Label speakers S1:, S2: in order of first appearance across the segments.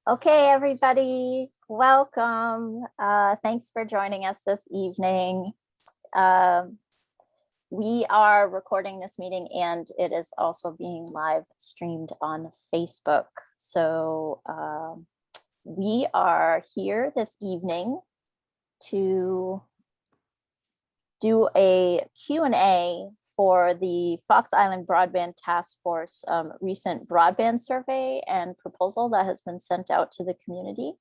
S1: Okay, everybody, welcome. Thanks for joining us this evening. We are recording this meeting and it is also being live streamed on Facebook. So we are here this evening to do a Q&A for the Fox Island Broadband Task Force recent broadband survey and proposal that has been sent out to the community.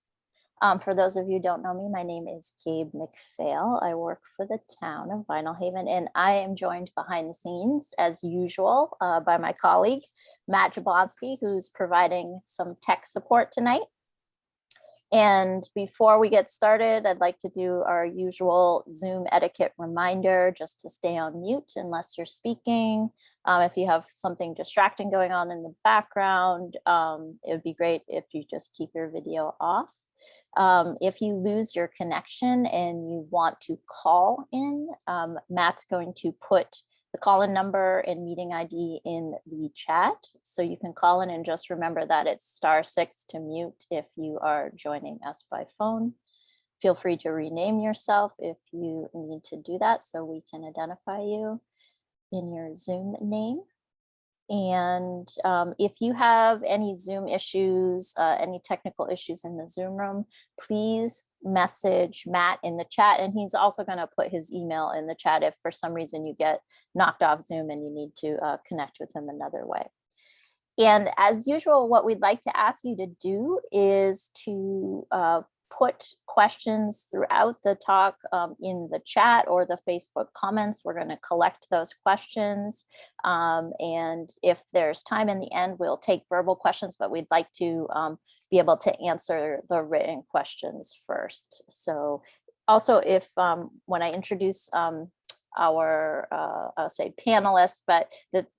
S1: For those of you who don't know me, my name is Gabe McPhail. I work for the town of Vinalhaven, and I am joined behind the scenes, as usual, by my colleague, Matt Jablonski, who's providing some tech support tonight. And before we get started, I'd like to do our usual Zoom etiquette reminder, just to stay on mute unless you're speaking. If you have something distracting going on in the background, it would be great if you just keep your video off. If you lose your connection and you want to call in, Matt's going to put the call-in number and meeting ID in the chat. So you can call in and just remember that it's *6 to mute if you are joining us by phone. Feel free to rename yourself if you need to do that so we can identify you in your Zoom name. And if you have any Zoom issues, any technical issues in the Zoom room, please message Matt in the chat. And he's also going to put his email in the chat if for some reason you get knocked off Zoom and you need to connect with him another way. And as usual, what we'd like to ask you to do is to put questions throughout the talk in the chat or the Facebook comments. We're going to collect those questions. And if there's time in the end, we'll take verbal questions, but we'd like to be able to answer the written questions first. So also if when I introduce our I'll say panelists, but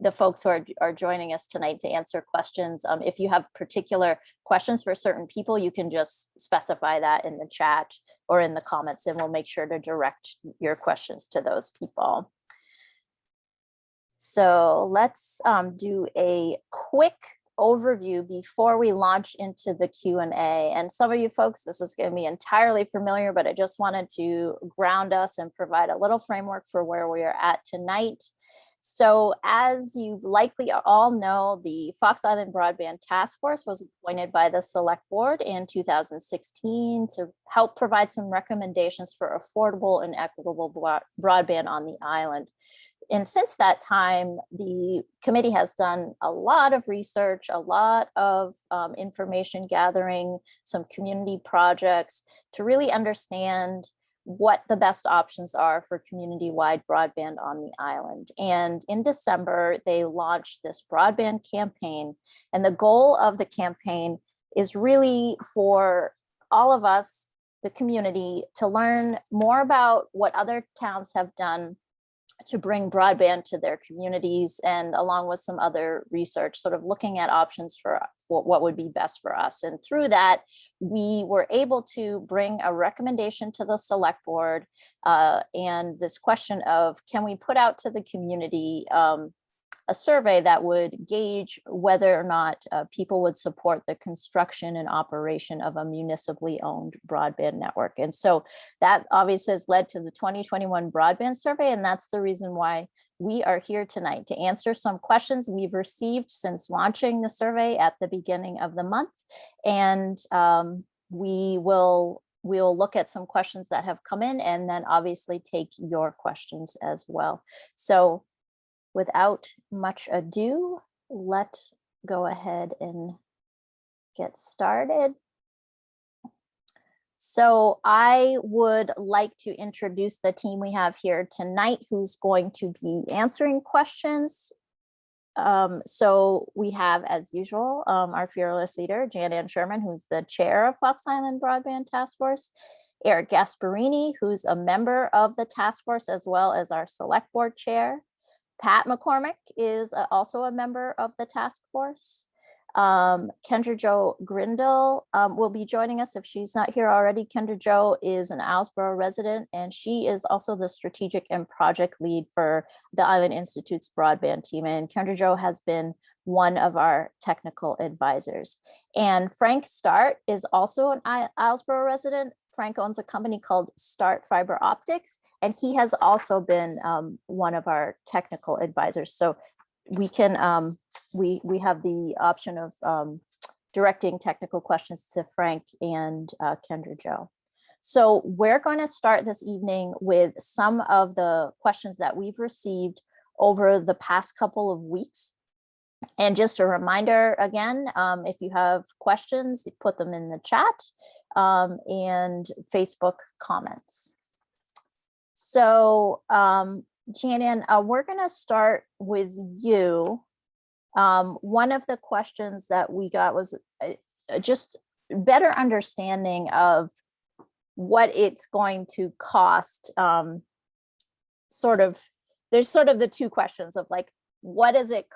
S1: the folks who are joining us tonight to answer questions. If you have particular questions for certain people, you can just specify that in the chat or in the comments, and we'll make sure to direct your questions to those people. So let's do a quick overview before we launch into the Q&A. And some of you folks, this is going to be entirely familiar, but I just wanted to ground us and provide a little framework for where we are at tonight. So as you likely all know, the Fox Island Broadband Task Force was appointed by the Select Board in 2016 to help provide some recommendations for affordable and equitable broadband on the island. And since that time, the committee has done a lot of research, a lot of information gathering, some community projects to really understand what the best options are for community-wide broadband on the island. And in December, they launched this broadband campaign. And the goal of the campaign is really for all of us, the community, to learn more about what other towns have done to bring broadband to their communities, and along with some other research, sort of looking at options for what would be best for us. And through that, we were able to bring a recommendation to the Select Board and this question of, can we put out to the community a survey that would gauge whether or not people would support the construction and operation of a municipally owned broadband network. And so that obviously has led to the 2021 broadband survey. And that's the reason why we are here tonight, to answer some questions we've received since launching the survey at the beginning of the month. And we'll look at some questions that have come in and then obviously take your questions as well. So without much ado, let's go ahead and get started. So I would like to introduce the team we have here tonight who's going to be answering questions. So we have, as usual, our fearless leader, Jan Ann Sherman, who's the chair of Fox Island Broadband Task Force, Eric Gasparini, who's a member of the task force as well as our select board chair. Pat McCormick is also a member of the task force. Kendra Jo Grindle will be joining us if she's not here already. Kendra Jo is an Islesboro resident, and she is also the strategic and project lead for the Island Institute's broadband team. And Kendra Jo has been one of our technical advisors. And Frank Start is also an Islesboro resident. Frank owns a company called Start Fiber Optics, and he has also been one of our technical advisors. So we can we have the option of directing technical questions to Frank and Kendra Jo. So we're going to start this evening with some of the questions that we've received over the past couple of weeks. And just a reminder again, if you have questions, put them in the chat and Facebook comments. So Janan, we're going to start with you. One of the questions that we got was just better understanding of what it's going to cost. There's sort of the two questions of like, what's it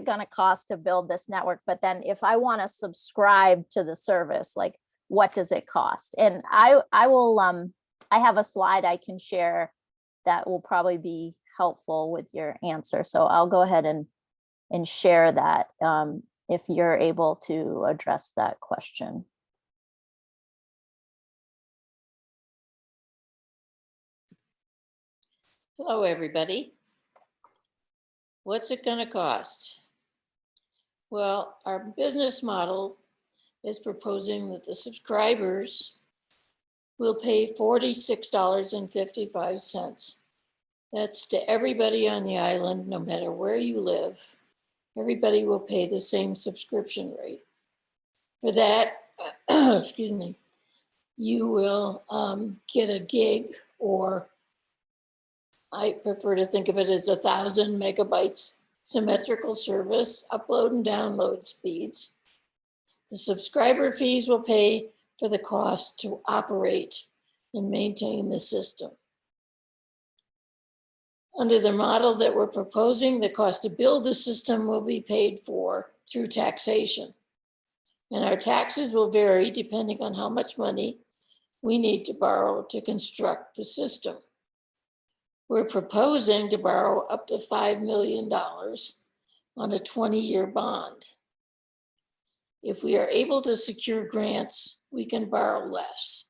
S1: going to cost to build this network? But then if I want to subscribe to the service, like what does it cost? And I have a slide I can share that will probably be helpful with your answer. So I'll go ahead and share that if you're able to address that question.
S2: Hello, everybody. What's it going to cost? Well, our business model is proposing that the subscribers will pay $46.55. That's to everybody on the island, no matter where you live. Everybody will pay the same subscription rate. For that, excuse me, you will get a gig, or I prefer to think of it as 1,000 megabytes symmetrical service, upload and download speeds. The subscriber fees will pay for the cost to operate and maintain the system. Under the model that we're proposing, the cost to build the system will be paid for through taxation. And our taxes will vary depending on how much money we need to borrow to construct the system. We're proposing to borrow up to $5 million on a 20-year bond. If we are able to secure grants, we can borrow less.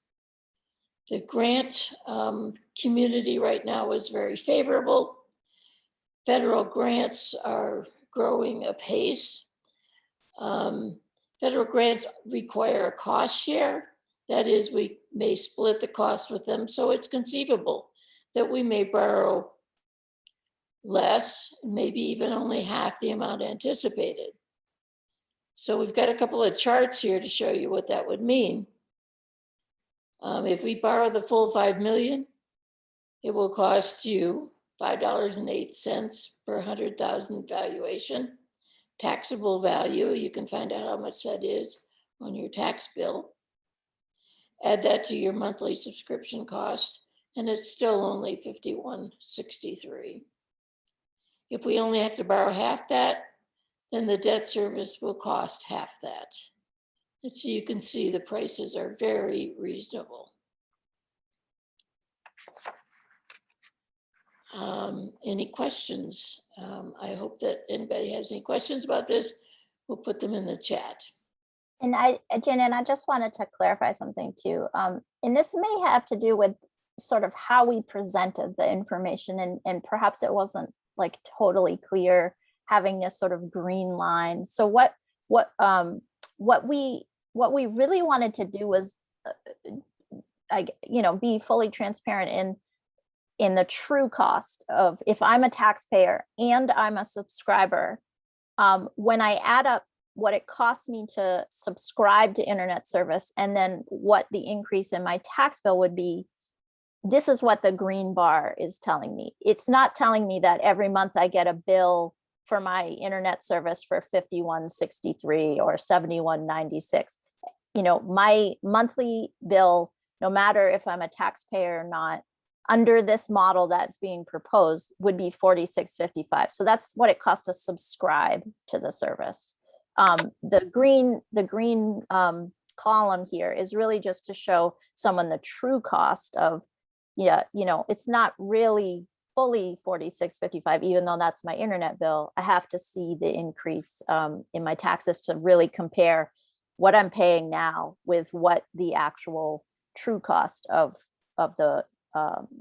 S2: The grant community right now is very favorable. Federal grants are growing apace. Federal grants require a cost share. That is, we may split the cost with them, so it's conceivable that we may borrow less, maybe even only half the amount anticipated. So we've got a couple of charts here to show you what that would mean. If we borrow the full $5 million, it will cost you $5.08 per 100,000 valuation. Taxable value, you can find out how much that is on your tax bill. Add that to your monthly subscription cost, and it's still only $51.63. If we only have to borrow half that, then the debt service will cost half that. And so you can see the prices are very reasonable. Any questions? I hope that anybody has any questions about this. We'll put them in the chat.
S1: And Janan, I just wanted to clarify something too. And this may have to do with sort of how we presented the information, and perhaps it wasn't like totally clear having this sort of green line. So what we really wanted to do was be fully transparent in the true cost of, if I'm a taxpayer and I'm a subscriber, when I add up what it costs me to subscribe to internet service and then what the increase in my tax bill would be, this is what the green bar is telling me. It's not telling me that every month I get a bill for my internet service for $51.63 or $71.96. My monthly bill, no matter if I'm a taxpayer or not, under this model that's being proposed, would be $46.55. So that's what it costs to subscribe to the service. The green column here is really just to show someone the true cost of, it's not really fully 46.55, even though that's my internet bill, I have to see the increase in my taxes to really compare what I'm paying now with what the actual true cost of the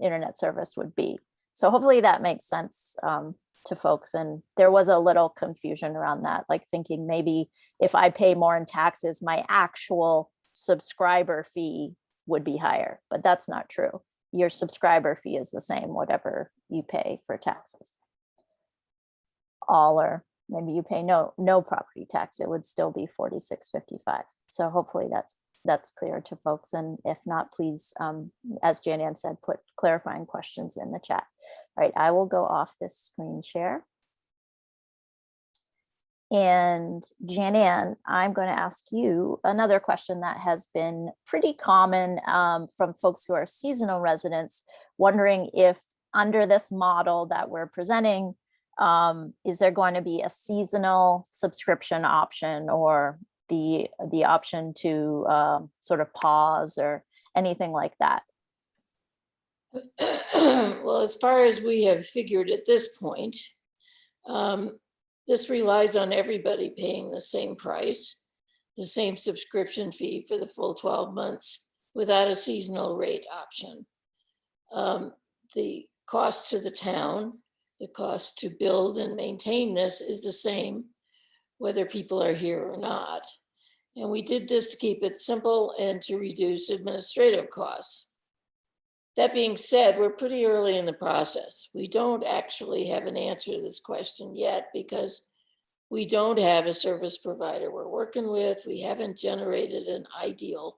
S1: internet service would be. So hopefully that makes sense to folks. And there was a little confusion around that, like thinking maybe if I pay more in taxes, my actual subscriber fee would be higher, but that's not true. Your subscriber fee is the same, whatever you pay for taxes. All, or maybe you pay no property tax, it would still be 46.55. So hopefully that's clear to folks. And if not, please, as Jan said, put clarifying questions in the chat. All right, I will go off this screen share. And Jan, I'm going to ask you another question that has been pretty common from folks who are seasonal residents, wondering if under this model that we're presenting, is there going to be a seasonal subscription option or the option to sort of pause or anything like that?
S2: Well, as far as we have figured at this point, this relies on everybody paying the same price, the same subscription fee for the full 12 months without a seasonal rate option. The cost to the town, the cost to build and maintain this is the same, whether people are here or not. And we did this to keep it simple and to reduce administrative costs. That being said, we're pretty early in the process. We don't actually have an answer to this question yet because we don't have a service provider we're working with. We haven't generated an ideal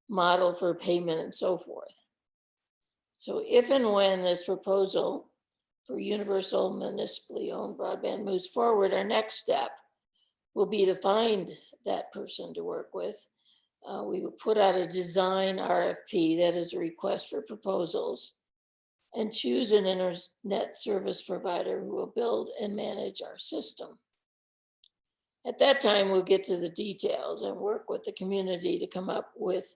S2: model for payment and so forth. So if and when this proposal for universal municipally owned broadband moves forward, our next step will be to find that person to work with. We will put out a design RFP, that is a request for proposals, and choose an internet service provider who will build and manage our system. At that time, we'll get to the details and work with the community to come up with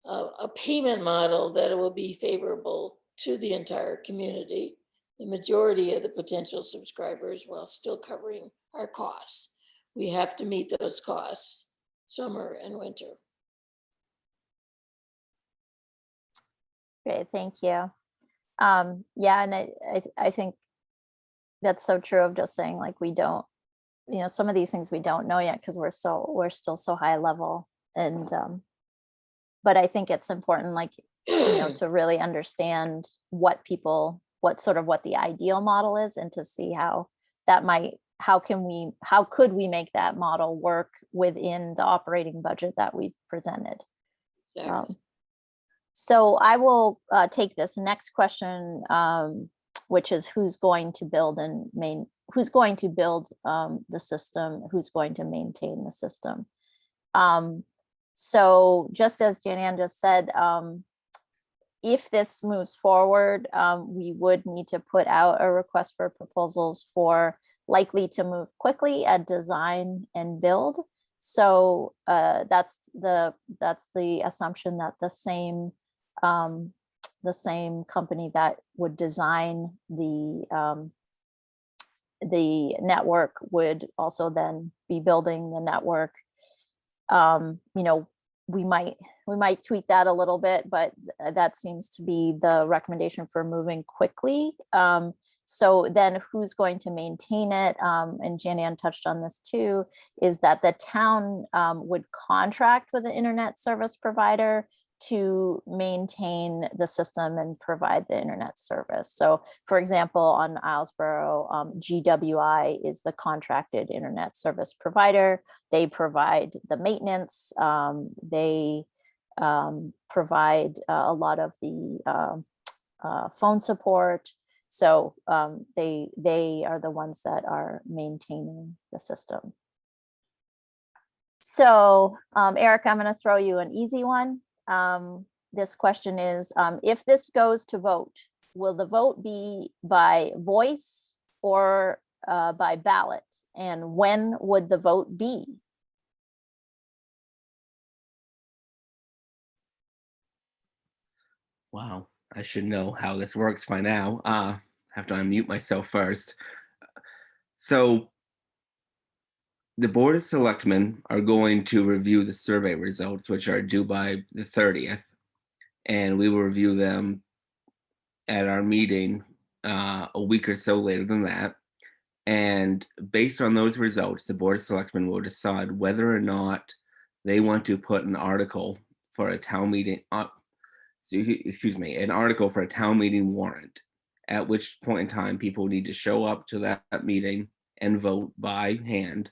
S2: a payment model that will be favorable to the entire community, the majority of the potential subscribers, while still covering our costs. We have to meet those costs, summer and winter.
S1: Great, thank you. Yeah, and I think that's so true of just saying like we don't, some of these things we don't know yet because we're still so high level. And but I think it's important, like to really understand what the ideal model is, and to see how that might, how could we make that model work within the operating budget that we've presented.
S2: Exactly.
S1: So I will take this next question, which is who's going to build the system, who's going to maintain the system. So just as Jan just said, if this moves forward, we would need to put out a request for proposals for likely to move quickly at design and build. So that's the assumption that the same company that would design the network would also then be building the network. We might tweak that a little bit, but that seems to be the recommendation for moving quickly. So then who's going to maintain it? And Jan touched on this too, is that the town would contract with an internet service provider to maintain the system and provide the internet service. So for example, on Islesboro, GWI is the contracted internet service provider. They provide the maintenance. They provide a lot of the phone support. So they are the ones that are maintaining the system. So Eric, I'm going to throw you an easy one. This question is, if this goes to vote, will the vote be by voice or by ballot? And when would the vote be?
S3: Wow. I should know how this works by now. Have to unmute myself first. So the Board of Selectmen are going to review the survey results, which are due by the 30th, and we will review them at our meeting a week or so later than that. And based on those results, the Board of Selectmen will decide whether or not they want to put an article for a town meeting, excuse me, an article for a town meeting warrant, at which point in time people need to show up to that meeting and vote by hand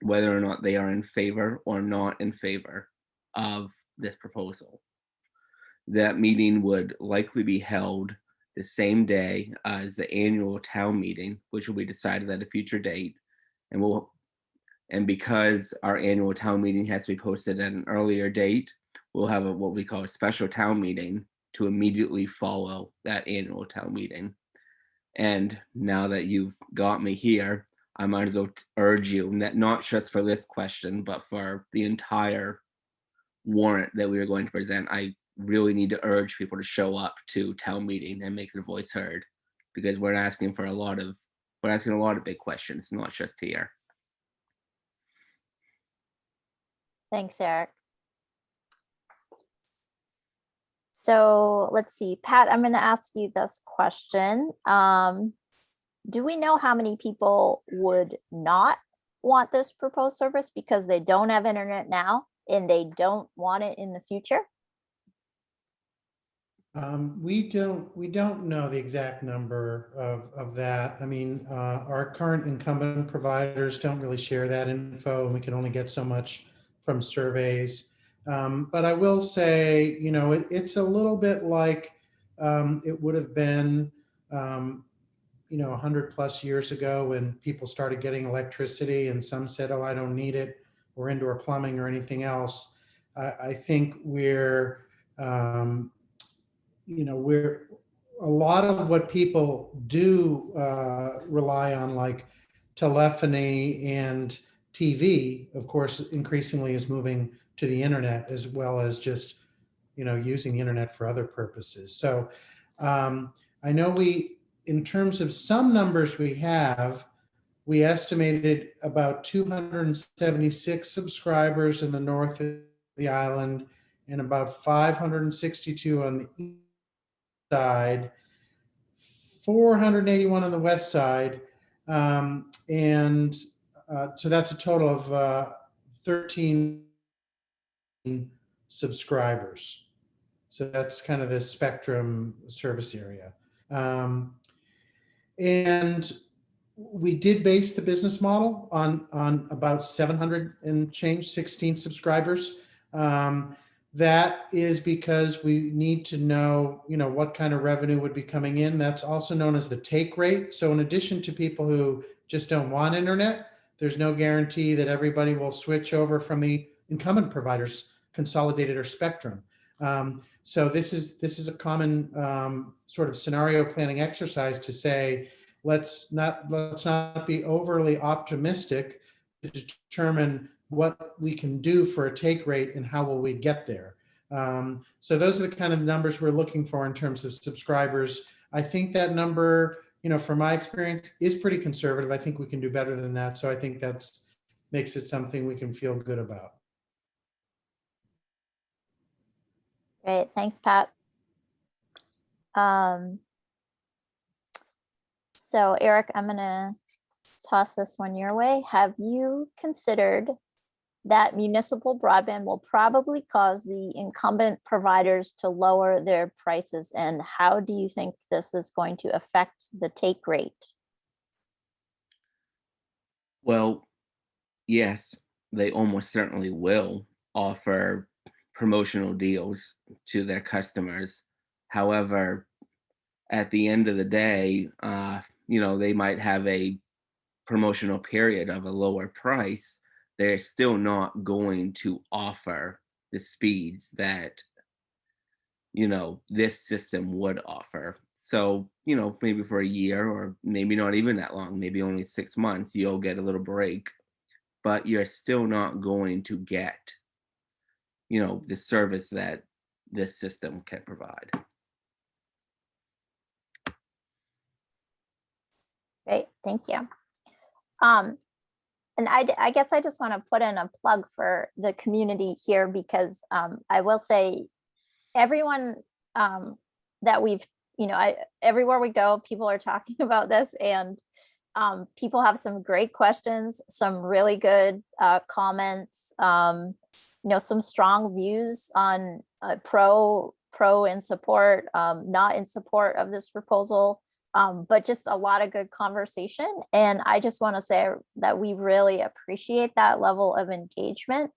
S3: whether or not they are in favor or not in favor of this proposal. That meeting would likely be held the same day as the annual town meeting, which will be decided at a future date. And because our annual town meeting has to be posted at an earlier date, we'll have what we call a special town meeting to immediately follow that annual town meeting. And now that you've got me here, I might as well urge you that not just for this question, but for the entire warrant that we are going to present, I really need to urge people to show up to town meeting and make their voice heard, because we're asking a lot of big questions, not just here.
S1: Thanks, Eric. So let's see, Pat, I'm going to ask you this question. Do we know how many people would not want this proposed service because they don't have internet now and they don't want it in the future?
S4: We don't know the exact number of that. I mean, our current incumbent providers don't really share that info, and we can only get so much from surveys. But I will say, you know, it's a little bit like it would have been, you know, 100+ years ago when people started getting electricity, and some said, "Oh, I don't need it," or indoor plumbing or anything else. I think we're you know, we're a lot of what people do rely on, like telephony and TV, of course, increasingly is moving to the internet, as well as just, you know, using the internet for other purposes. So I know in terms of some numbers we estimated about 276 subscribers in the north of the island and about 562 on the east side, 481 on the west side, and so that's a total of 13 subscribers. So that's kind of the spectrum service area. And we did base the business model on about 700 and change, 16 subscribers. That is because we need to know, you know, what kind of revenue would be coming in. That's also known as the take rate. So in addition to people who just don't want internet, there's no guarantee that everybody will switch over from the incumbent providers, Consolidated or Spectrum. So this is a common sort of scenario planning exercise to say, let's not be overly optimistic to determine what we can do for a take rate and how will we get there. So those are the kind of numbers we're looking for in terms of subscribers. I think that number, you know, from my experience, is pretty conservative. I think we can do better than that. So I think that's makes it something we can feel good about.
S1: Great, thanks, Pat. So Eric, I'm gonna toss this one your way. Have you considered that municipal broadband will probably cause the incumbent providers to lower their prices? And how do you think this is going to affect the take rate?
S3: Well, yes, they almost certainly will offer promotional deals to their customers. However, at the end of the day, you know, they might have a promotional period of a lower price. They're still not going to offer the speeds that, you know, this system would offer. So, you know, maybe for a year or maybe not even that long, maybe only 6 months, you'll get a little break, but you're still not going to get, you know, the service that this system can provide.
S1: Great, thank you. And I guess I just want to put in a plug for the community here, because I will say everyone that we've, everywhere we go, people are talking about this, and people have some great questions, some really good comments, some strong views on pro in support, not in support of this proposal, but just a lot of good conversation. And I just want to say that we really appreciate that level of engagement.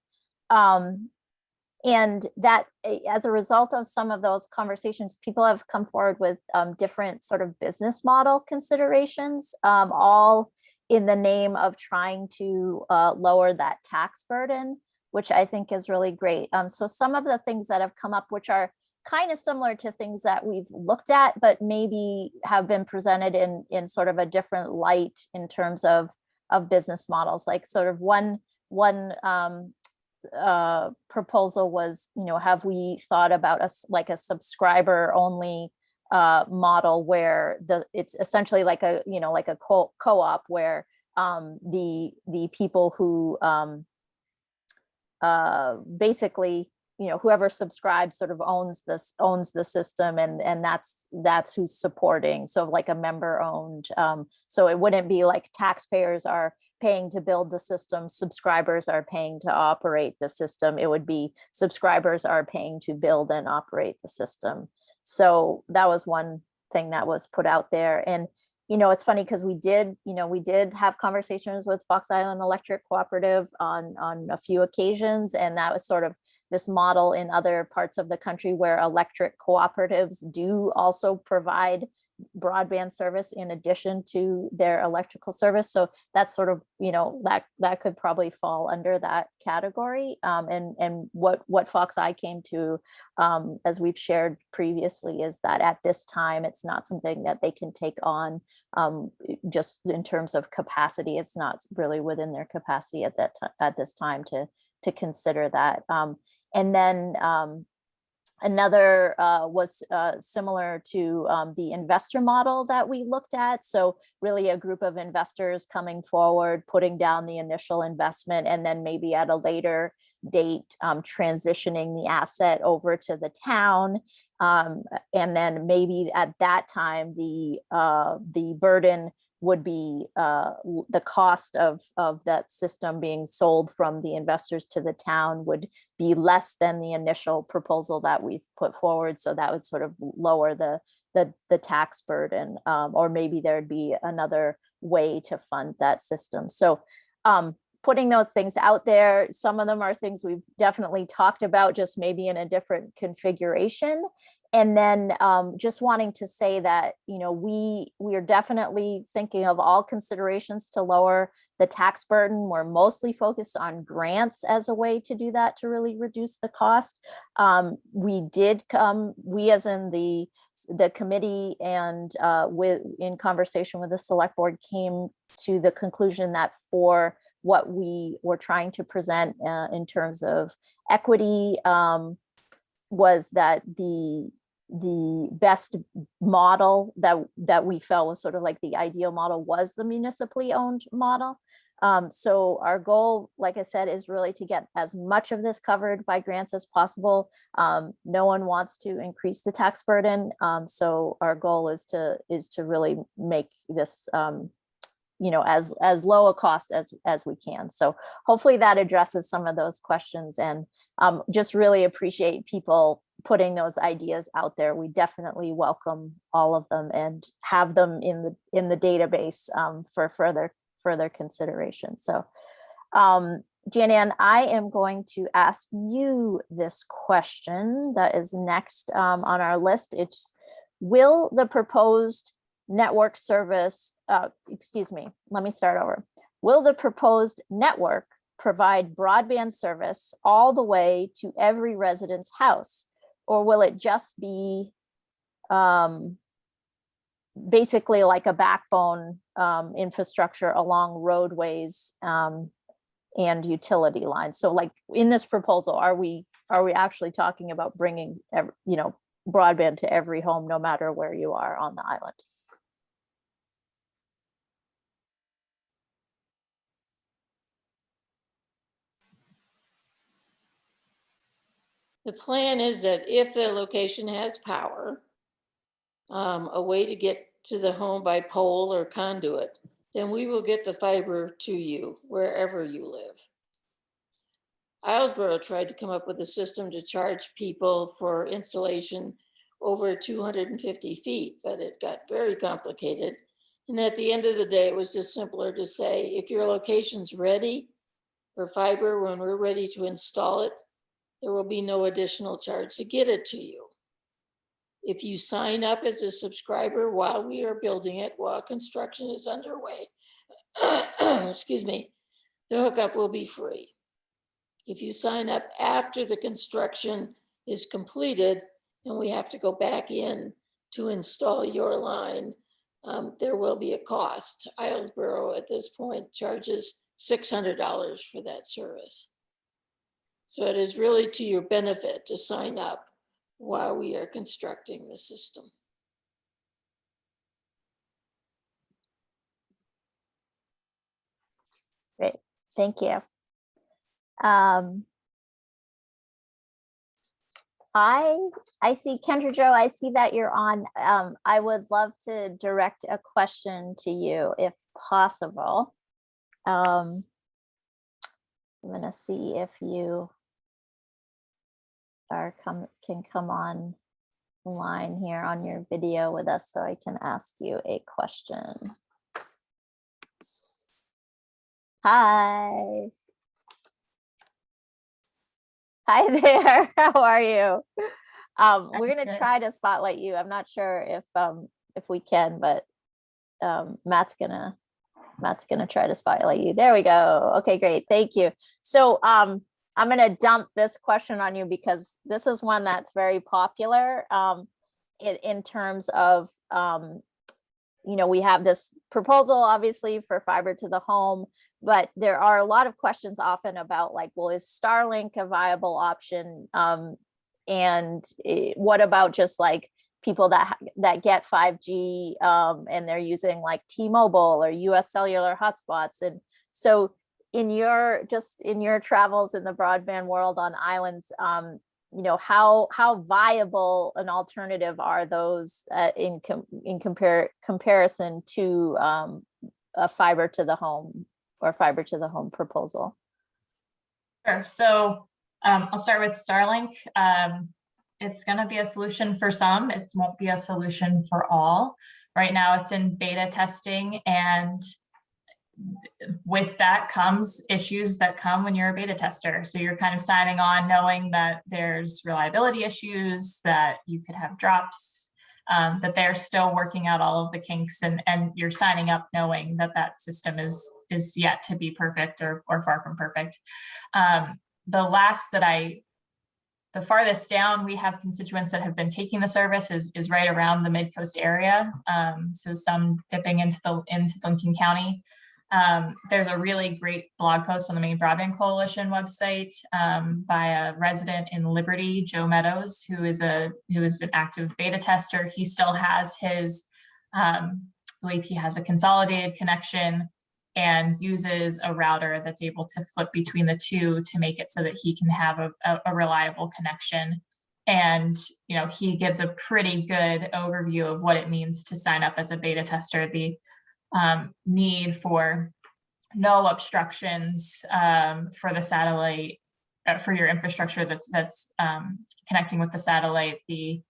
S1: And that as a result of some of those conversations, people have come forward with different sort of business model considerations, all in the name of trying to lower that tax burden, which I think is really great. So some of the things that have come up, which are kind of similar to things that we've looked at, but maybe have been presented in sort of a different light in terms of business models. Like sort of one proposal was, have we thought about like a subscriber only model where it's essentially like a co-op where the people who basically whoever subscribes sort of owns the system, and that's who's supporting, so like a member owned, so it wouldn't be like taxpayers are paying to build the system, subscribers are paying to operate the system. It would be subscribers are paying to build and operate the system. So that was one thing that was put out there. And it's funny because we did have conversations with Fox Island Electric Cooperative on a few occasions, and that was sort of this model in other parts of the country where electric cooperatives do also provide broadband service in addition to their electrical service. So that's sort of, that could probably fall under that category. And what Fox Eye came to, as we've shared previously, is that at this time, it's not something that they can take on just in terms of capacity. It's not really within their capacity at this time to consider that. And then another was similar to the investor model that we looked at. So really a group of investors coming forward, putting down the initial investment, and then maybe at a later date, transitioning the asset over to the town. And then maybe at that time, the burden would be the cost of that system being sold from the investors to the town would be less than the initial proposal that we've put forward. So that would sort of lower the tax burden, or maybe there'd be another way to fund that system. So putting those things out there, some of them are things we've definitely talked about, just maybe in a different configuration. And then just wanting to say that, we are definitely thinking of all considerations to lower the tax burden. We're mostly focused on grants as a way to do that, to really reduce the cost. We as in the committee and in conversation with the select board came to the conclusion that for what we were trying to present in terms of equity, was that the best model that we felt was sort of like the ideal model was the municipally owned model. So our goal, like I said, is really to get as much of this covered by grants as possible. No one wants to increase the tax burden. So our goal is to really make this as low a cost as we can. So hopefully that addresses some of those questions, and just really appreciate people putting those ideas out there. We definitely welcome all of them and have them in the database for further consideration. So Janan, I am going to ask you this question that is next on our list. It's, will the proposed network service, let me start over. Will the proposed network provide broadband service all the way to every resident's house? Or will it just be basically like a backbone infrastructure along roadways and utility lines? So like in this proposal, are we actually talking about bringing broadband to every home, no matter where you are on the island?
S2: The plan is that if the location has power, a way to get to the home by pole or conduit, then we will get the fiber to you wherever you live. Islesboro tried to come up with a system to charge people for installation over 250 feet, but it got very complicated. And at the end of the day, it was just simpler to say, if your location's ready for fiber, when we're ready to install it, there will be no additional charge to get it to you. If you sign up as a subscriber while we are building it, while construction is underway, excuse me, the hookup will be free. If you sign up after the construction is completed and we have to go back in to install your line, there will be a cost. Islesboro at this point charges $600 for that service. So it is really to your benefit to sign up while we are constructing the system.
S1: Great, thank you. I see Kendra Jo, I see that you're on. I would love to direct a question to you if possible. I'm gonna see if you can come on line here on your video with us so I can ask you a question. Hi. Hi there. How are you? We're gonna try to spotlight you. I'm not sure if we can, but Matt's gonna try to spotlight you. There we go. Okay, great. Thank you. So I'm gonna dump this question on you because this is one that's very popular in terms of we have this proposal obviously for fiber to the home, but there are a lot of questions often about like, well, is Starlink a viable option? And what about just like people that get 5G and they're using like T-Mobile or US cellular hotspots? And so in your travels in the broadband world on islands, how viable an alternative are those in comparison to a fiber to the home or fiber to the home proposal?
S5: Sure. So I'll start with Starlink. It's going to be a solution for some. It won't be a solution for all. Right now it's in beta testing, and with that comes issues that come when you're a beta tester. So you're kind of signing on knowing that there's reliability issues, that you could have drops, that they're still working out all of the kinks, and you're signing up knowing that that system is yet to be perfect or far from perfect. The farthest down we have constituents that have been taking the service is right around the mid-coast area. So some dipping into Lincoln County. There's a really great blog post on the Maine Broadband Coalition website by a resident in Liberty, Joe Meadows, who is an active beta tester. He still has his, I believe he has a consolidated connection and uses a router that's able to flip between the two to make it so that he can have a reliable connection. And he gives a pretty good overview of what it means to sign up as a beta tester, the need for no obstructions for the satellite, for your infrastructure that's connecting with the satellite, the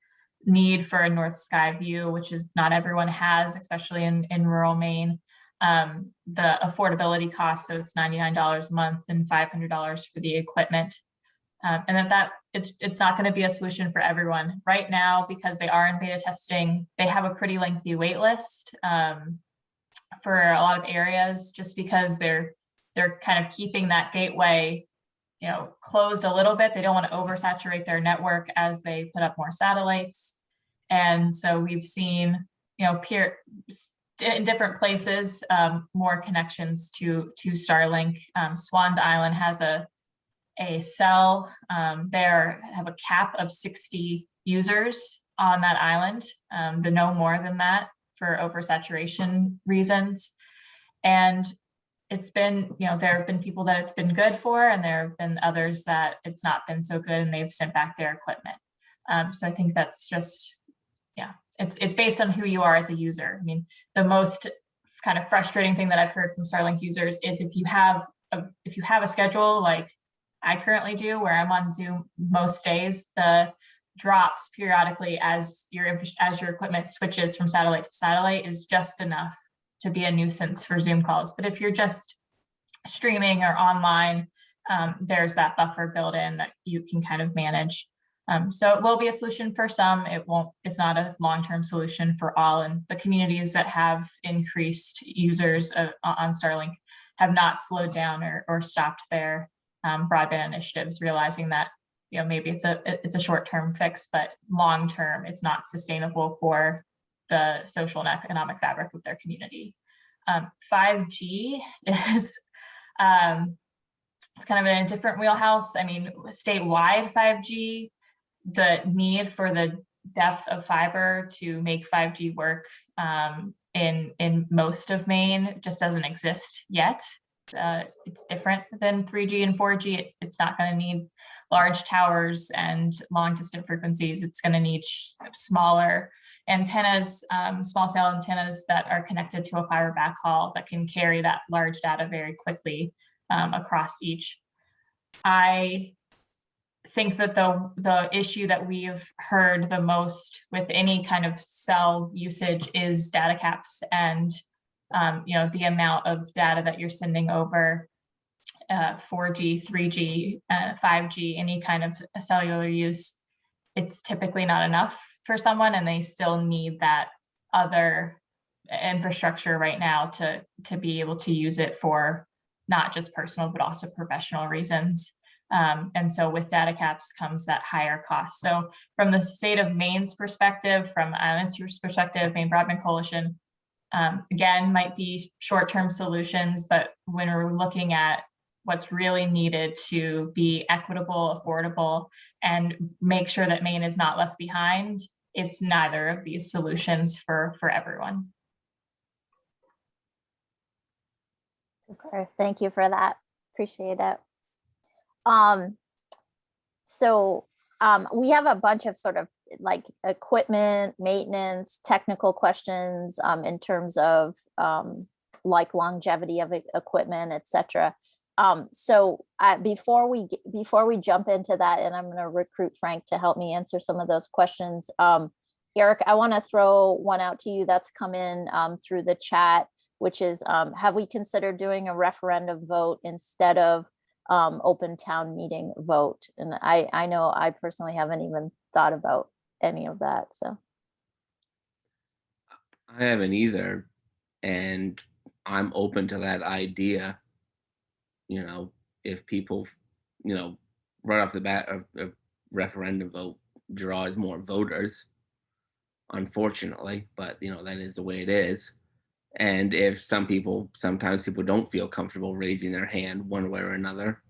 S5: need for a North Sky view, which is not everyone has, especially in rural Maine, the affordability cost, so it's $99 a month and $500 for the equipment, and it's not going to be a solution for everyone right now because they are in beta testing. They have a pretty lengthy wait list for a lot of areas, just because they're kind of keeping that gateway closed a little bit. They don't want to oversaturate their network as they put up more satellites. And so we've seen in different places more connections to Starlink. Swans Island has a cell. They have a cap of 60 users on that island, no more than that, for oversaturation reasons. And it's been, there have been people that it's been good for, and there have been others that it's not been so good and they've sent back their equipment. So I think that's just, it's based on who you are as a user. I mean, the most kind of frustrating thing that I've heard from Starlink users is if you have a schedule like I currently do, where I'm on Zoom most days, the drops periodically as your equipment switches from satellite to satellite is just enough to be a nuisance for Zoom calls. But if you're just streaming or online, there's that buffer built in that you can kind of manage. So it will be a solution for some. It's not a long-term solution for all. And the communities that have increased users on Starlink have not slowed down or stopped their broadband initiatives, realizing that maybe it's a short-term fix, but long-term it's not sustainable for the social and economic fabric of their community. 5G is kind of in a different wheelhouse. I mean, statewide 5G, the need for the depth of fiber to make 5G work in most of Maine just doesn't exist yet. It's different than 3G and 4G. It's not going to need large towers and long distant frequencies. It's going to need smaller antennas, small cell antennas that are connected to a fiber backhaul that can carry that large data very quickly across each. I think that the issue that we've heard the most with any kind of cell usage is data caps and the amount of data that you're sending over 4G, 3G, 5G, any kind of cellular use. It's typically not enough for someone, and they still need that other infrastructure right now to be able to use it for not just personal, but also professional reasons. And so with data caps comes that higher cost. So from the state of Maine's perspective, from Institute's perspective, Maine Broadband Coalition, again, might be short-term solutions, but when we're looking at what's really needed to be equitable, affordable, and make sure that Maine is not left behind, it's neither of these solutions for everyone.
S1: Super. Thank you for that. Appreciate it. We have a bunch of sort of like equipment, maintenance, technical questions in terms of like longevity of equipment, et cetera. Before we jump into that, and I'm going to recruit Frank to help me answer some of those questions. Eric, I want to throw one out to you that's come in through the chat, which is, have we considered doing a referendum vote instead of open town meeting vote? And I know I personally haven't even thought about any of that. So
S3: I haven't either, and I'm open to that idea. If people, right off the bat, a referendum vote draws more voters, unfortunately, but that is the way it is. And if sometimes people don't feel comfortable raising their hand one way or another.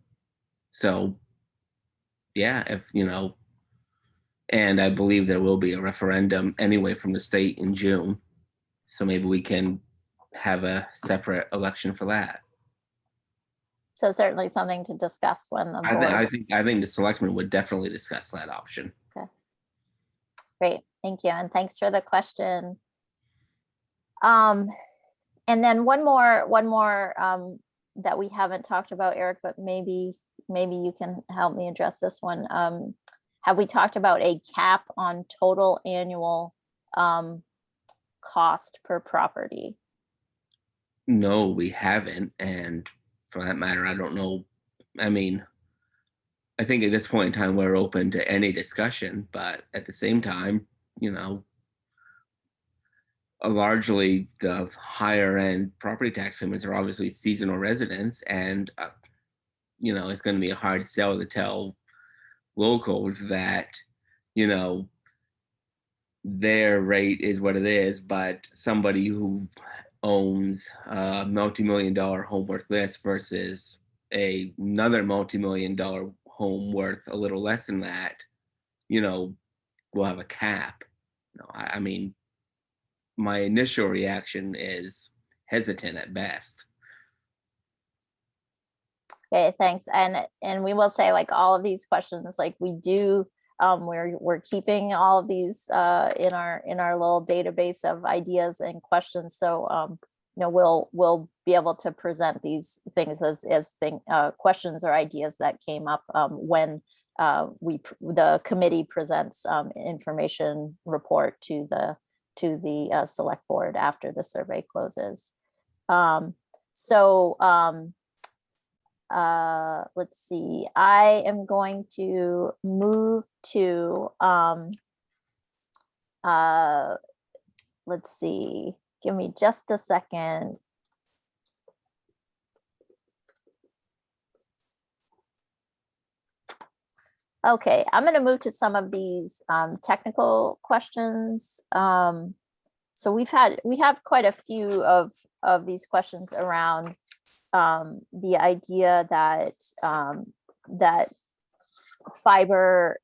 S3: So yeah, and I believe there will be a referendum anyway from the state in June. So maybe we can have a separate election for that.
S1: So certainly something to discuss when the board.
S3: I think the selectmen would definitely discuss that option.
S1: Okay. Great, thank you, and thanks for the question. And then one more that we haven't talked about, Eric, but maybe you can help me address this one. Have we talked about a cap on total annual cost per property?
S3: No, we haven't, and for that matter, I don't know. I mean, I think at this point in time, we're open to any discussion, but at the same time, largely the higher end property tax payments are obviously seasonal residents, and it's going to be a hard sell to tell locals that their rate is what it is, but somebody who owns a multi-million-dollar home worth this versus another multi-million-dollar home worth a little less than that, will have a cap. I mean, my initial reaction is hesitant at best.
S1: Okay, thanks. And we will say, like, all of these questions, like, we do, we're keeping all of these in our little database of ideas and questions. So we'll be able to present these things as questions or ideas that came up when the committee presents information report to the select board after the survey closes. Let's see, I am going to move to, let's see, give me just a second. Okay, I'm going to move to some of these technical questions. So we have quite a few of these questions around the idea that that fiber,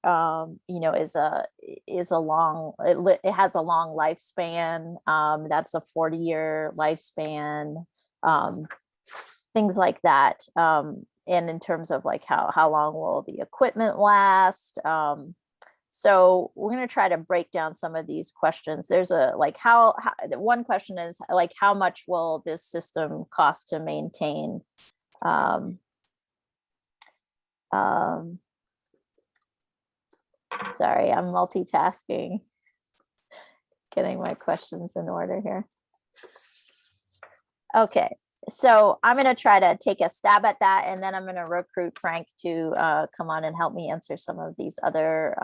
S1: is a long, it has a long lifespan. That's a 40-year lifespan, things like that. And in terms of like how long will the equipment last? So we're going to try to break down some of these questions. There's one question is like, how much will this system cost to maintain? Sorry, I'm multitasking, getting my questions in order here. Okay, so I'm going to try to take a stab at that, and then I'm going to recruit Frank to come on and help me answer some of these other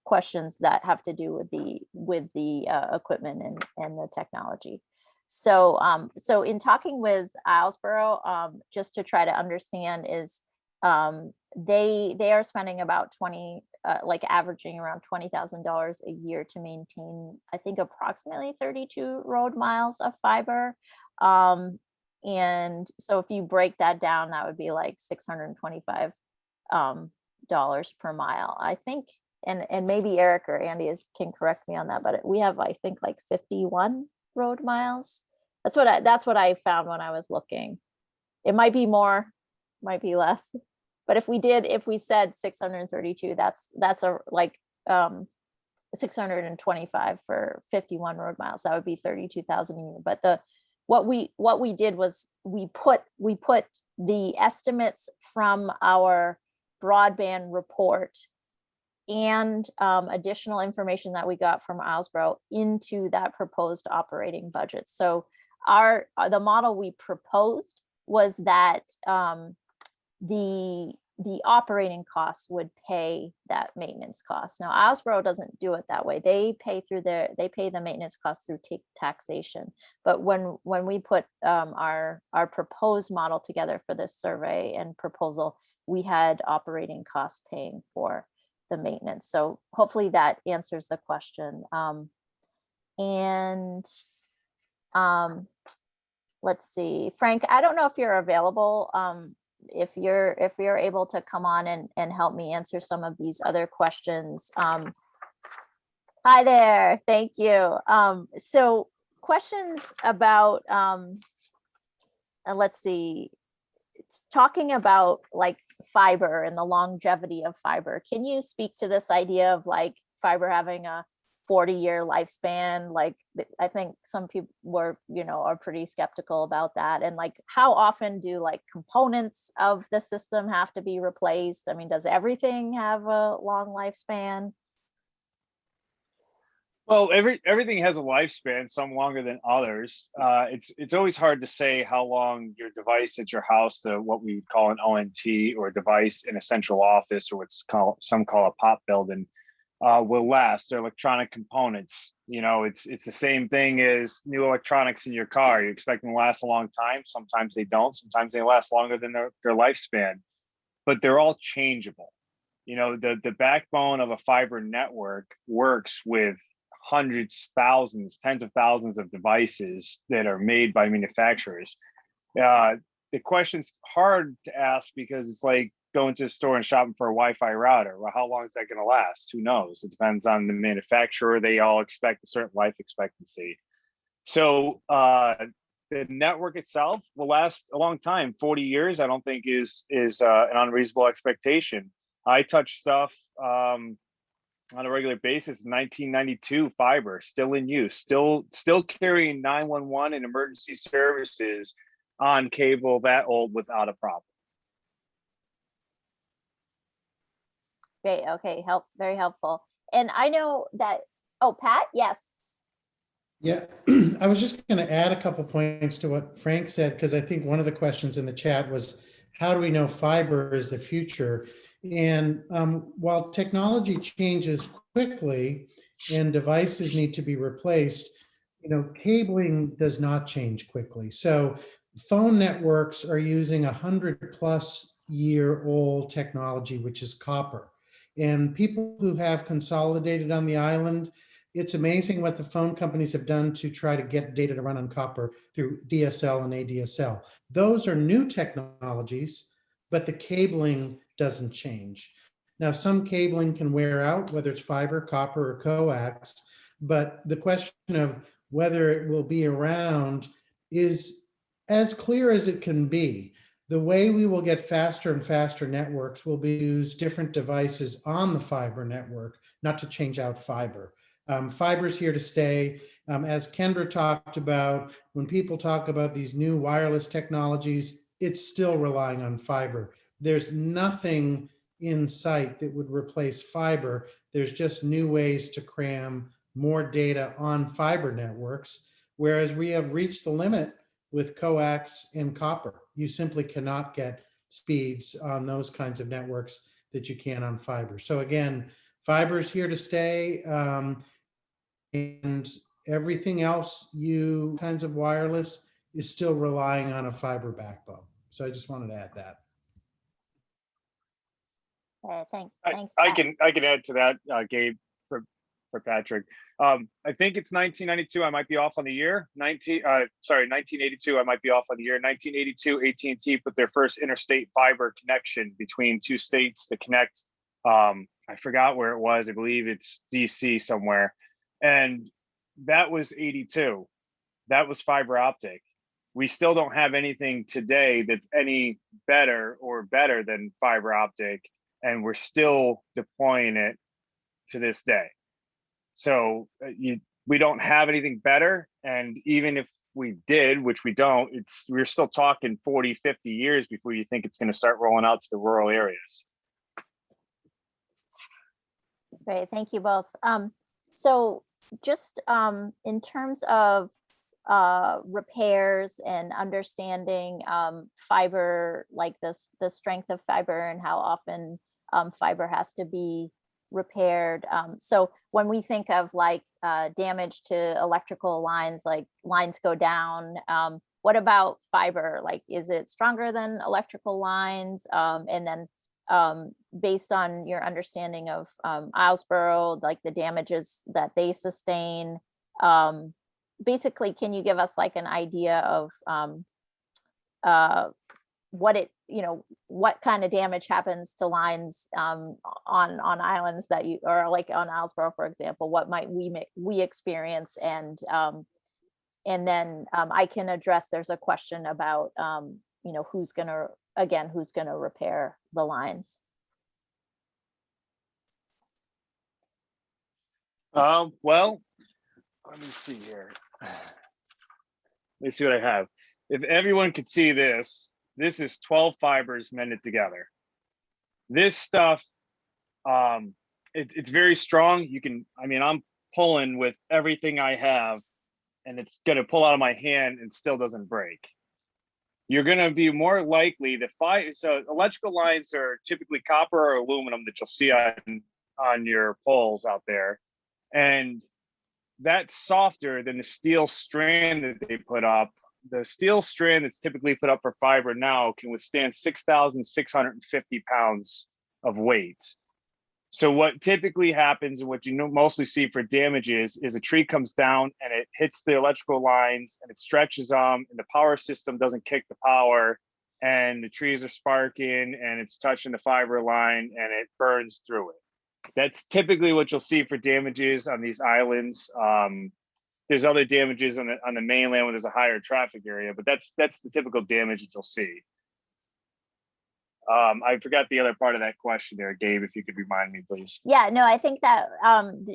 S1: questions that have to do with the equipment and the technology. So so in talking with Islesboro, just to try to understand is they are spending about like averaging around $20,000 a year to maintain, I think, approximately 32 road miles of fiber. And so if you break that down, that would be like $625 dollars per mile, I think. And maybe Eric or Andy can correct me on that, but we have, I think, like 51 road miles. That's what I found when I was looking. It might be more, might be less. But if we said 632, that's a like 625 for 51 road miles. That would be 32,000 a year. But what we did was we put the estimates from our broadband report and additional information that we got from Islesboro into that proposed operating budget. So the model we proposed was that the operating costs would pay that maintenance cost. Now, Islesboro doesn't do it that way. They pay the maintenance costs through taxation. But when we put our proposed model together for this survey and proposal, we had operating costs paying for the maintenance. So hopefully that answers the question. Let's see, Frank, I don't know if you're available. If you're able to come on and help me answer some of these other questions. Hi there, thank you. So questions about, let's see, it's talking about like fiber and the longevity of fiber. Can you speak to this idea of like fiber having a 40-year lifespan? Like, I think some people are pretty skeptical about that. And like, how often do like components of the system have to be replaced? I mean, does everything have a long lifespan?
S6: Well, everything has a lifespan, some longer than others. It's always hard to say how long your device at your house, what we would call an ONT, or a device in a central office, or what's some call a POP building, will last. They're electronic components. It's the same thing as new electronics in your car. You expect them to last a long time. Sometimes they don't. Sometimes they last longer than their lifespan. But they're all changeable. The backbone of a fiber network works with hundreds, thousands, tens of thousands of devices that are made by manufacturers. The question's hard to ask because it's like going to the store and shopping for a Wi-Fi router. Well, how long is that going to last? Who knows? It depends on the manufacturer. They all expect a certain life expectancy. So the network itself will last a long time. 40 years, I don't think is an unreasonable expectation. I touch stuff on a regular basis. 1992 fiber, still in use, still carrying 911 and emergency services on cable that old without a problem.
S1: Great. Okay. Very helpful. And I know that, oh, Pat, yes.
S4: Yeah, I was just going to add a couple points to what Frank said, because I think one of the questions in the chat was, how do we know fiber is the future? And while technology changes quickly and devices need to be replaced, cabling does not change quickly. So phone networks are using 100-plus-year-old technology, which is copper. And people who have consolidated on the island, it's amazing what the phone companies have done to try to get data to run on copper through DSL and ADSL. Those are new technologies, but the cabling doesn't change. Now, some cabling can wear out, whether it's fiber, copper, or coax, but the question of whether it will be around is as clear as it can be. The way we will get faster and faster networks will be use different devices on the fiber network, not to change out fiber. Fiber's here to stay. As Kendra talked about, when people talk about these new wireless technologies, it's still relying on fiber. There's nothing in sight that would replace fiber. There's just new ways to cram more data on fiber networks, whereas we have reached the limit with coax and copper. You simply cannot get speeds on those kinds of networks that you can on fiber. So again, fiber is here to stay, and everything else, kinds of wireless, is still relying on a fiber backbone. So I just wanted to add that.
S1: Thanks.
S6: I
S1: Pat.
S6: can add to that, Gabe, for Patrick. I think it's 1992. I might be off on the year. 1982. I might be off on the year. 1982, AT&T put their first interstate fiber connection between two states to connect. I forgot where it was. I believe it's DC somewhere, and that was 82. That was fiber optic. We still don't have anything today that's any better than fiber optic, and we're still deploying it to this day. So we don't have anything better. And even if we did, which we don't, we're still talking 40, 50 years before you think it's going to start rolling out to the rural areas.
S1: Great, thank you both. So just in terms of repairs and understanding fiber, like the strength of fiber and how often fiber has to be repaired. So when we think of like damage to electrical lines, like lines go down, what about fiber? Like, is it stronger than electrical lines? And then based on your understanding of Islesboro, like the damages that they sustain, basically, can you give us like an idea of what kind of damage happens to lines on islands that you, or like on Islesboro, for example? What might we experience? And then I can address, there's a question about who's gonna repair the lines.
S6: Well, let me see here. Let me see what I have. If everyone could see this is 12 fibers mended together. This stuff, it's very strong. I'm pulling with everything I have, and it's gonna pull out of my hand and still doesn't break. You're gonna be more likely so electrical lines are typically copper or aluminum that you'll see on your poles out there. And that's softer than the steel strand that they put up. The steel strand that's typically put up for fiber now can withstand 6,650 pounds of weight. So what typically happens, and what you mostly see for damages, is a tree comes down and it hits the electrical lines and it stretches them, and the power system doesn't kick the power, and the trees are sparking and it's touching the fiber line and it burns through it. That's typically what you'll see for damages on these islands. there's other damages on the mainland where there's a higher traffic area, but that's the typical damage that you'll see. I forgot the other part of that question there, Gabe, if you could remind me, please.
S1: Yeah, no, I think that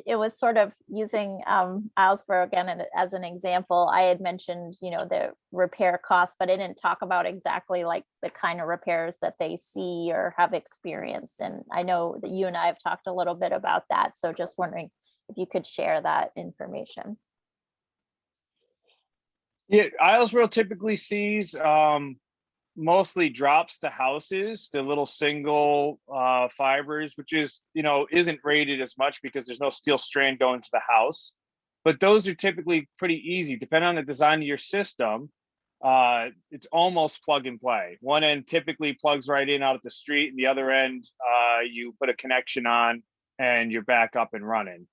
S1: it was sort of using Islesboro again as an example. I had mentioned, the repair costs, but I didn't talk about exactly like the kind of repairs that they see or have experienced. And I know that you and I have talked a little bit about that. So just wondering if you could share that information.
S6: Yeah, Islesboro typically sees mostly drops to houses, the little single fibers, which is, isn't rated as much because there's no steel strand going to the house. But those are typically pretty easy. Depending on the design of your system, it's almost plug and play. One end typically plugs right in out at the street, and the other end, you put a connection on and you're back up and running.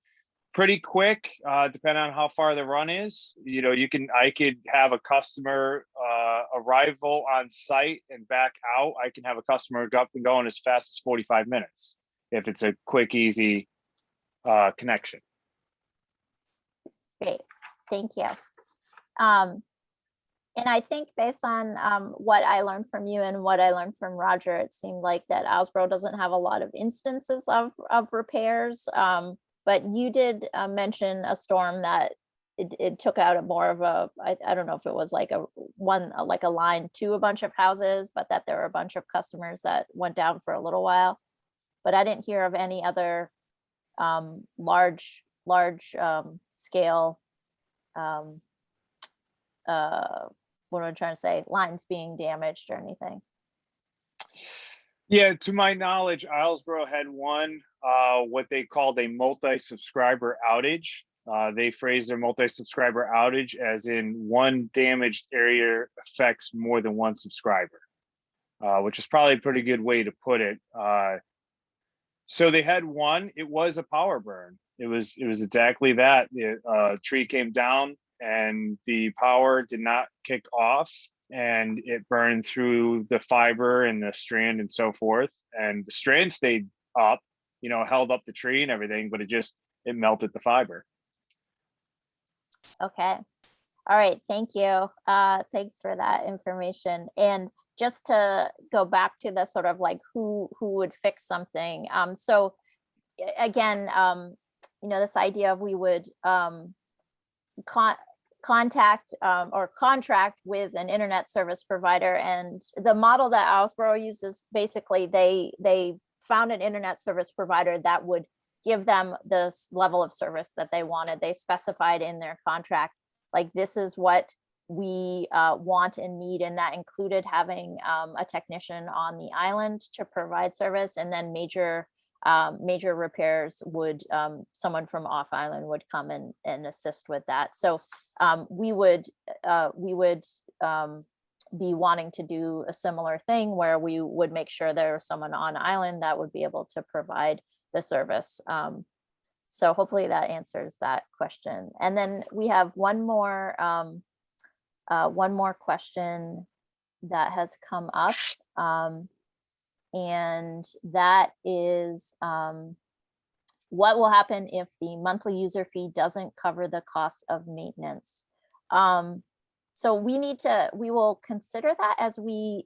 S6: Pretty quick, depending on how far the run is. I could have a customer arrival on site and back out. I can have a customer up and going as fast as 45 minutes if it's a quick, easy connection.
S1: Great, thank you. And I think based on what I learned from you and what I learned from Roger, it seemed like that Islesboro doesn't have a lot of instances of repairs. But you did mention a storm that it took out more of a, I don't know if it was like a line to a bunch of houses, but that there were a bunch of customers that went down for a little while. But I didn't hear of any other large scale, what am I trying to say, lines being damaged or anything.
S6: Yeah, to my knowledge, Islesboro had one, what they called a multi-subscriber outage. They phrased their multi-subscriber outage as in one damaged area affects more than one subscriber, which is probably a pretty good way to put it. So they had one, it was a power burn. It was exactly that. The tree came down and the power did not kick off, and it burned through the fiber and the strand and so forth. And the strand stayed up, held up the tree and everything, but it melted the fiber.
S1: Okay. All right. Thank you. Thanks for that information. And just to go back to the sort of like who would fix something. So again, this idea of we would contact or contract with an internet service provider, and the model that Islesboro uses, basically they found an internet service provider that would give them this level of service that they wanted. They specified in their contract, like, this is what we want and need, and that included having a technician on the island to provide service, and then major repairs would someone from off island would come and assist with that. So we would be wanting to do a similar thing where we would make sure there was someone on island that would be able to provide the service. So hopefully that answers that question. And then we have one more question that has come up. And that is, what will happen if the monthly user fee doesn't cover the cost of maintenance? So we will consider that as we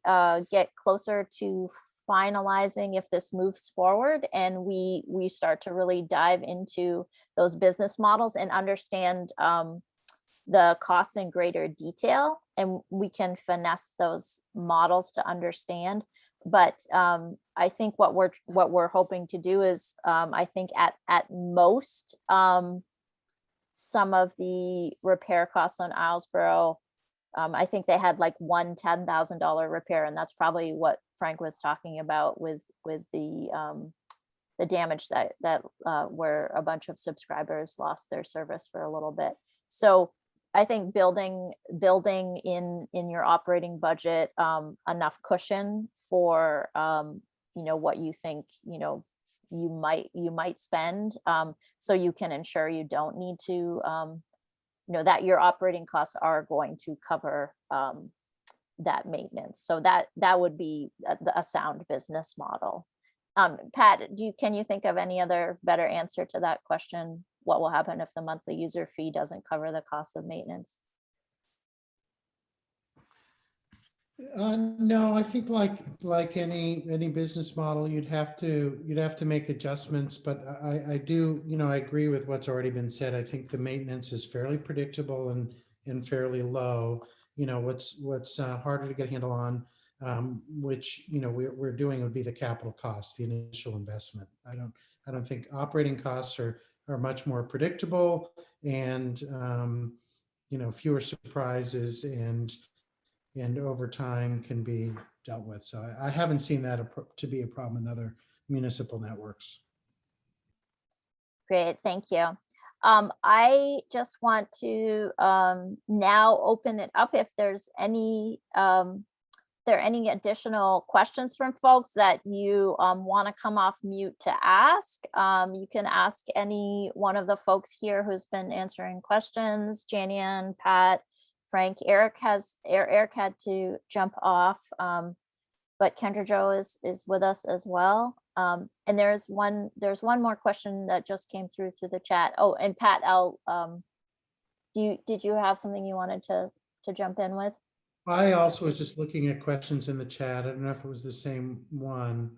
S1: get closer to finalizing if this moves forward, and we start to really dive into those business models and understand the costs in greater detail, and we can finesse those models to understand. But I think what we're hoping to do is, I think at most, some of the repair costs on Islesboro, I think they had like one $10,000 repair, and that's probably what Frank was talking about with the damage that where a bunch of subscribers lost their service for a little bit. So I think building in your operating budget enough cushion for what you think you might spend, so you can ensure you don't need to that your operating costs are going to cover that maintenance. So that would be a sound business model. Pat, can you think of any other better answer to that question what will happen if the monthly user fee doesn't cover the cost of maintenance?
S4: No, I think like any business model, you'd have to make adjustments, but I do, I agree with what's already been said. I think the maintenance is fairly predictable and fairly low. What's harder to get a handle on, which we're doing, would be the capital costs, the initial investment. I don't think operating costs are much more predictable, and fewer surprises, and over time can be dealt with. So I haven't seen that to be a problem in other municipal networks.
S1: Great, thank you. I just want to now open it up if there's any additional questions from folks that you want to come off mute to ask. You can ask any one of the folks here who's been answering questions, Janian, Pat, Frank. Eric had to jump off, but Kendra Jo is with us as well. And there's one more question that just came through the chat. Oh, and Pat, did you have something you wanted to jump in with?
S4: I also was just looking at questions in the chat. I don't know if it was the same one.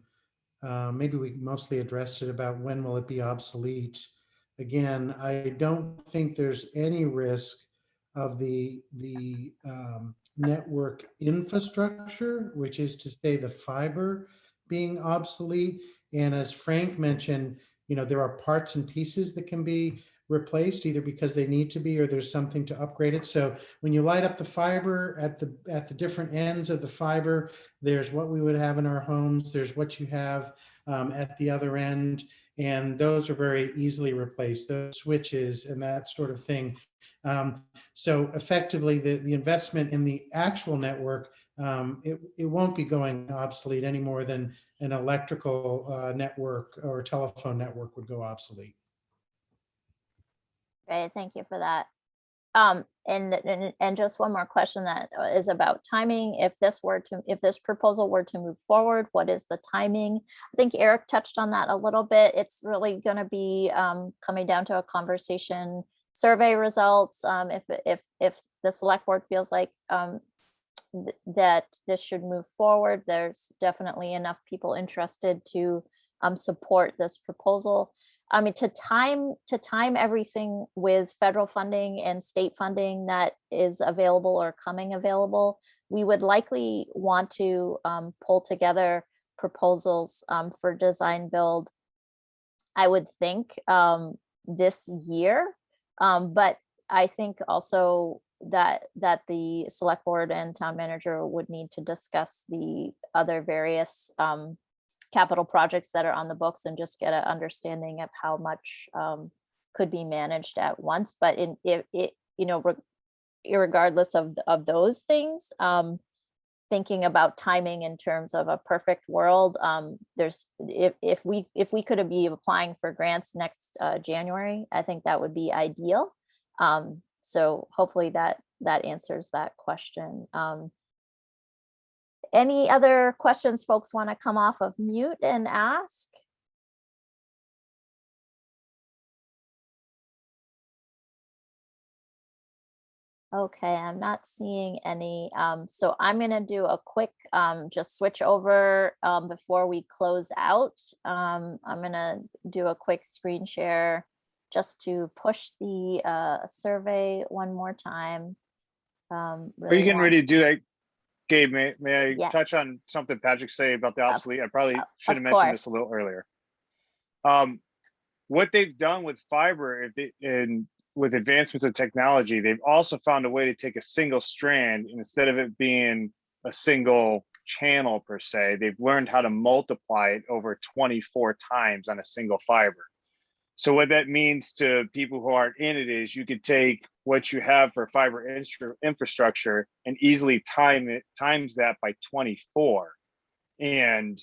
S4: Maybe we mostly addressed it about when will it be obsolete. Again, I don't think there's any risk of the network infrastructure, which is to say the fiber, being obsolete. And as Frank mentioned, there are parts and pieces that can be replaced either because they need to be or there's something to upgrade it. So when you light up the fiber at the different ends of the fiber, there's what we would have in our homes, there's what you have at the other end, and those are very easily replaced, those switches and that sort of thing. So effectively, the investment in the actual network, it won't be going obsolete any more than an electrical network or telephone network would go obsolete.
S1: Great, thank you for that. And just one more question that is about timing. If this proposal were to move forward, what is the timing? I think Eric touched on that a little bit. It's really going to be coming down to a conversation, survey results. If the select board feels like that this should move forward, there's definitely enough people interested to support this proposal. I mean, to time everything with federal funding and state funding that is available or coming available, we would likely want to pull together proposals for design build, I would think, this year. But I think also that the select board and town manager would need to discuss the other various capital projects that are on the books and just get an understanding of how much could be managed at once. But regardless of those things, thinking about timing in terms of a perfect world, if we could be applying for grants next January, I think that would be ideal. So hopefully that answers that question. Any other questions folks want to come off of mute and ask? Okay, I'm not seeing any. So I'm going to do a quick just switch over before we close out. I'm going to do a quick screen share just to push the survey one more time.
S6: Are you getting ready to do that? Gabe, may I touch on something Patrick say about the obsolete? I probably should have mentioned this a little earlier. What they've done with fiber, with advancements in technology, they've also found a way to take a single strand, and instead of it being a single channel per se, they've learned how to multiply it over 24 times on a single fiber. So what that means to people who aren't in it is you could take what you have for fiber infrastructure and easily times that by 24. And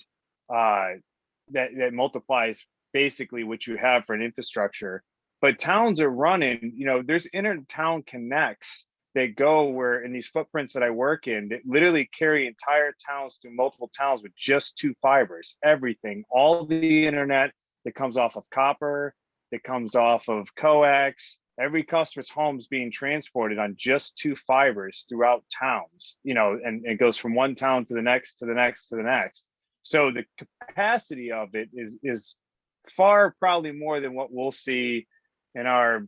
S6: that multiplies basically what you have for an infrastructure. But towns are running, there's inter-town connects that go where in these footprints that I work in, that literally carry entire towns to multiple towns with just 2 fibers, everything, all the internet that comes off of copper, that comes off of coax. Every customer's home is being transported on just 2 fibers throughout towns, and it goes from one town to the next, to the next, to the next. So the capacity of it is far probably more than what we'll see in our,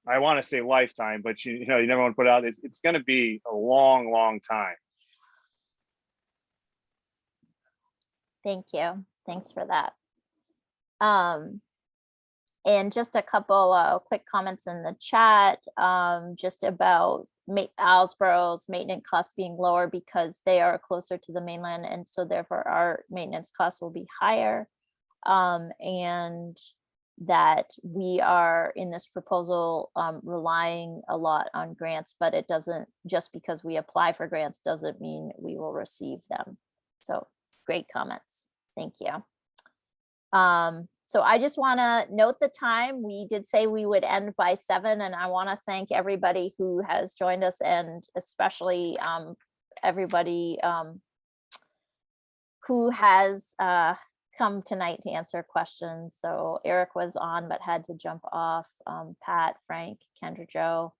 S6: I want to say lifetime, but you never want to put it out. It's going to be a long, long time.
S1: Thank you. Thanks for that. And just a couple quick comments in the chat, just about Islesboro's maintenance costs being lower because they are closer to the mainland, and so therefore our maintenance costs will be higher. And that we are in this proposal relying a lot on grants, but it doesn't, just because we apply for grants doesn't mean we will receive them. So great comments. Thank you. So I just want to note the time. We did say we would end by 7, and I want to thank everybody who has joined us, and especially everybody who has come tonight to answer questions. So Eric was on but had to jump off. Pat, Frank, Kendra, Joe,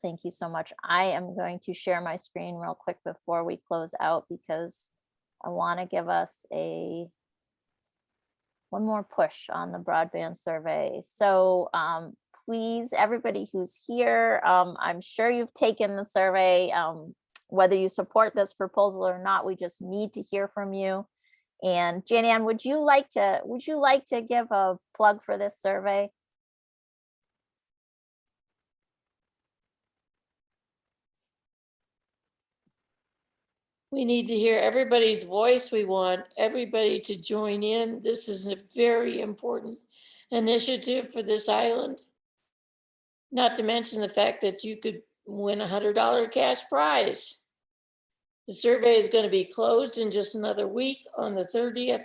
S1: thank you so much. I am going to share my screen real quick before we close out, because I want to give us one more push on the broadband survey. So please, everybody who's here, I'm sure you've taken the survey. Whether you support this proposal or not, we just need to hear from you. And Jan-Ann, would you like to give a plug for this survey?
S2: We need to hear everybody's voice. We want everybody to join in. This is a very important initiative for this island. Not to mention the fact that you could win $100 cash prize. The survey is going to be closed in just another week on the 30th.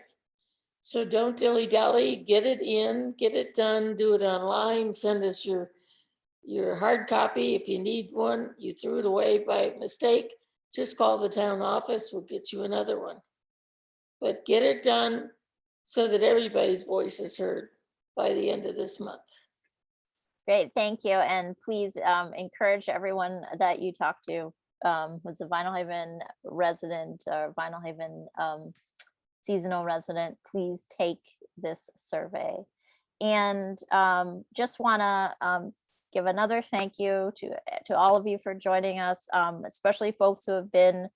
S2: So don't dilly-dally, get it in, get it done, do it online, send us your hard copy. If you need one, you threw it away by mistake, just call the town office, we'll get you another one. But get it done so that everybody's voice is heard by the end of this month.
S1: Great, thank you. And please encourage everyone that you talk to who's a Vinalhaven resident or Vinalhaven seasonal resident, please take this survey. And just want to give another thank you to all of you for joining us, especially folks who have been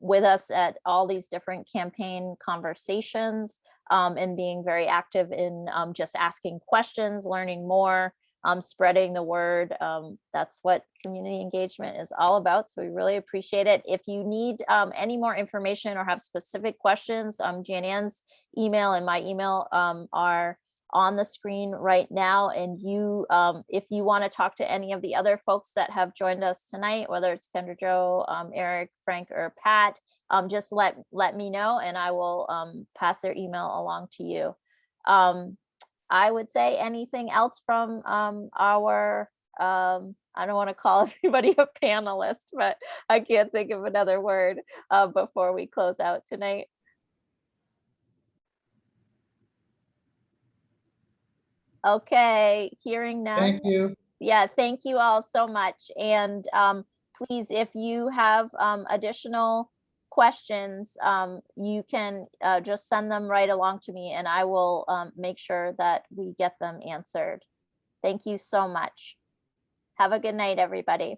S1: with us at all these different campaign conversations and being very active in just asking questions, learning more, spreading the word. That's what community engagement is all about. So we really appreciate it. If you need any more information or have specific questions, Jan-Ann's email and my email are on the screen right now. And you, if you want to talk to any of the other folks that have joined us tonight, whether it's Kendra, Joe, Eric, Frank, or Pat, just let me know and I will pass their email along to you. I would say anything else from our, I don't want to call everybody a panelist, but I can't think of another word before we close out tonight. Okay, hearing none.
S4: Thank you.
S1: Yeah, thank you all so much. And please, if you have additional questions, you can just send them right along to me and I will make sure that we get them answered. Thank you so much. Have a good night, everybody.